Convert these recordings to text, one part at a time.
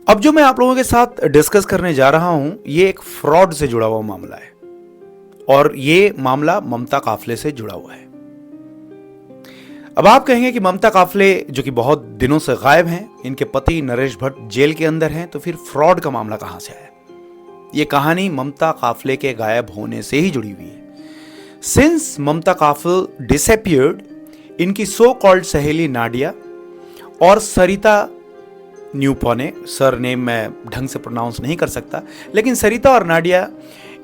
अब जो मैं आप लोगों के साथ डिस्कस करने जा रहा हूं, ये एक फ्रॉड से जुड़ा हुआ मामला है और ये मामला ममता काफले से जुड़ा हुआ है। अब आप कहेंगे कि ममता काफले जो कि बहुत दिनों से गायब हैं, इनके पति नरेश भट्ट जेल के अंदर हैं, तो फिर फ्रॉड का मामला कहां से आया? ये कहानी ममता काफले के गायब होने से ही जुड़ी हुई है। सिंस ममता काफले डिसअपियर्ड, इनकी सो कॉल्ड सहेली नाडिया और सरिता न्यूपॉने, सर नेम मैं ढंग से प्रोनाउंस नहीं कर सकता, लेकिन सरिता और नाडिया,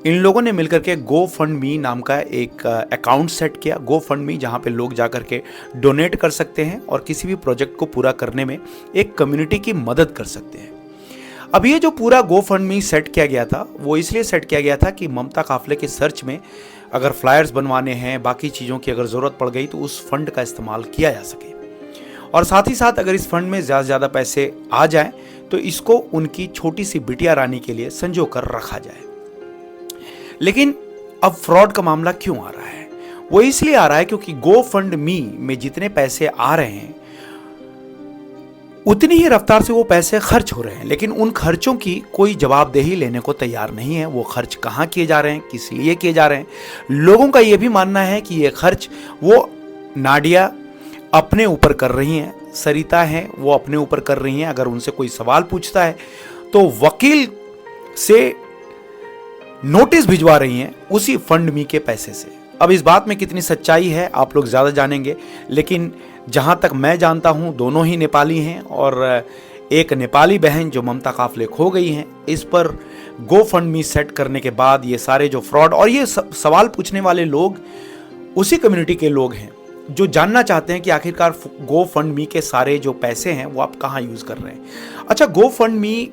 इन लोगों ने मिलकर के गो फंड मी नाम का एक अकाउंट सेट किया। गो फंड मी, जहाँ पे लोग जाकर के डोनेट कर सकते हैं और किसी भी प्रोजेक्ट को पूरा करने में एक कम्युनिटी की मदद कर सकते हैं। अब ये जो पूरा गो फंड मी सेट किया गया था, वो इसलिए सेट किया गया था कि ममता काफले के सर्च में अगर फ्लायर्स बनवाने हैं, बाकी चीज़ों की अगर ज़रूरत पड़ गई तो उस फंड का इस्तेमाल किया जा सके, और साथ ही साथ अगर इस फंड में ज़्यादा से ज़्यादा पैसे आ जाएं तो इसको उनकी छोटी सी बिटिया रानी के लिए संजो कर रखा जाए। लेकिन अब फ्रॉड का मामला क्यों आ रहा है? वो इसलिए आ रहा है क्योंकि गो फंड मी में जितने पैसे आ रहे हैं उतनी ही रफ्तार से वो पैसे खर्च हो रहे हैं, लेकिन उन खर्चों की कोई जवाबदेही लेने को तैयार नहीं है। वो खर्च कहाँ किए जा रहे हैं, किस लिए किए जा रहे हैं? लोगों का ये भी मानना है कि ये खर्च वो नाडिया अपने ऊपर कर रही हैं, सरिता हैं वो अपने ऊपर कर रही हैं। अगर उनसे कोई सवाल पूछता है तो वकील से नोटिस भिजवा रही हैं उसी फंड मी के पैसे से। अब इस बात में कितनी सच्चाई है आप लोग ज़्यादा जानेंगे, लेकिन जहां तक मैं जानता हूं दोनों ही नेपाली हैं और एक नेपाली बहन जो ममता काफले खो गई हैं, इस पर गो फंड मी सेट करने के बाद ये सारे जो फ्रॉड और ये सवाल पूछने वाले लोग उसी कम्युनिटी के लोग हैं जो जानना चाहते हैं कि आखिरकार गो फंड मी के सारे जो पैसे हैं वो आप कहाँ यूज़ कर रहे हैं। अच्छा, गो फंड मी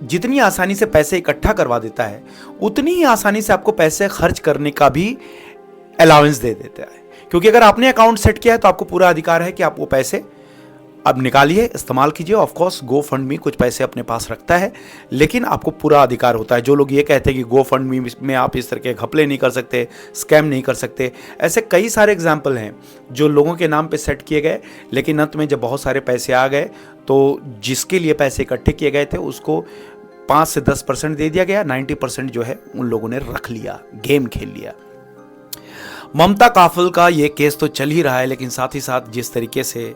जितनी आसानी से पैसे इकट्ठा करवा देता है, उतनी ही आसानी से आपको पैसे खर्च करने का भी अलाउंस दे देता है, क्योंकि अगर आपने अकाउंट सेट किया है तो आपको पूरा अधिकार है कि आप वो पैसे अब निकालिए, इस्तेमाल कीजिए। ऑफ कोर्स गो फंड मी कुछ पैसे अपने पास रखता है, लेकिन आपको पूरा अधिकार होता है। जो लोग ये कहते हैं कि गो फंड मी में आप इस तरह के घपले नहीं कर सकते, स्कैम नहीं कर सकते, ऐसे कई सारे एग्जाम्पल हैं जो लोगों के नाम पे सेट किए गए, लेकिन अंत में जब बहुत सारे पैसे आ गए तो जिसके लिए पैसे इकट्ठे किए गए थे उसको 5 से 10% दे दिया गया, 90% जो है उन लोगों ने रख लिया, गेम खेल लिया। ममता काफल का ये केस तो चल ही रहा है, लेकिन साथ ही साथ जिस तरीके से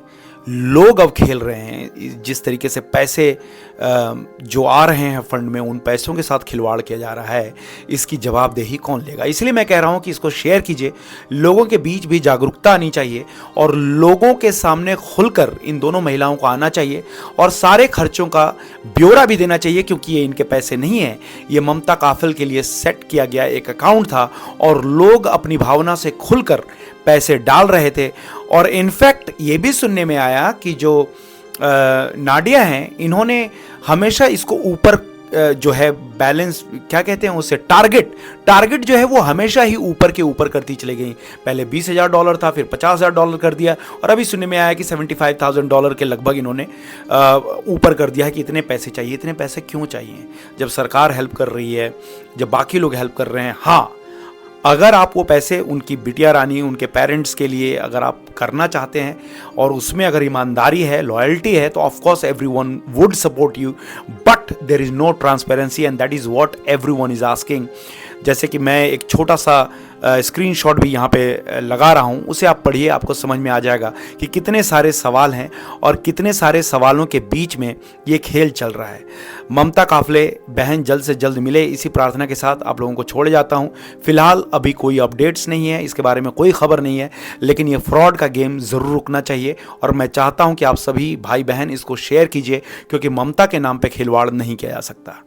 लोग अब खेल रहे हैं, जिस तरीके से पैसे जो आ रहे हैं फंड में, उन पैसों के साथ खिलवाड़ किया जा रहा है, इसकी जवाबदेही कौन लेगा? इसलिए मैं कह रहा हूं कि इसको शेयर कीजिए, लोगों के बीच भी जागरूकता आनी चाहिए और लोगों के सामने खुलकर इन दोनों महिलाओं को आना चाहिए और सारे खर्चों का ब्यौरा भी देना चाहिए, क्योंकि ये इनके पैसे नहीं हैं, ये ममता काफल के लिए सेट किया गया एक अकाउंट था और लोग अपनी भावना से खुलकर पैसे डाल रहे थे। और इनफैक्ट ये भी सुनने में आया कि जो नाडिया हैं, इन्होंने हमेशा इसको ऊपर जो है बैलेंस, क्या कहते हैं उसे, टारगेट जो है वो हमेशा ही ऊपर के ऊपर करती चली गई। पहले $20,000 था, फिर $50,000 कर दिया और अभी सुनने में आया कि $75,000 के लगभग इन्होंने ऊपर कर दिया है कि इतने पैसे चाहिए। इतने पैसे क्यों चाहिए जब सरकार हेल्प कर रही है, जब बाकी लोग हेल्प कर रहे हैं? हाँ, अगर आप वो पैसे उनकी बिटिया रानी, उनके पेरेंट्स के लिए अगर आप करना चाहते हैं और उसमें अगर ईमानदारी है, लॉयल्टी है, तो of course everyone would support you, but there is no transparency and that is what everyone is asking. जैसे कि मैं एक छोटा सा स्क्रीनशॉट भी यहाँ पे लगा रहा हूँ, उसे आप पढ़िए, आपको समझ में आ जाएगा कि कितने सारे सवाल हैं और कितने सारे सवालों के बीच में ये खेल चल रहा है। ममता काफले बहन जल्द से जल्द मिले, इसी प्रार्थना के साथ आप लोगों को छोड़े जाता हूँ। फिलहाल अभी कोई अपडेट्स नहीं है, इसके बारे में कोई खबर नहीं है, लेकिन ये फ्रॉड का गेम ज़रूर रुकना चाहिए और मैं चाहता हूँ कि आप सभी भाई बहन इसको शेयर कीजिए, क्योंकि ममता के नाम पर खिलवाड़ नहीं किया जा सकता।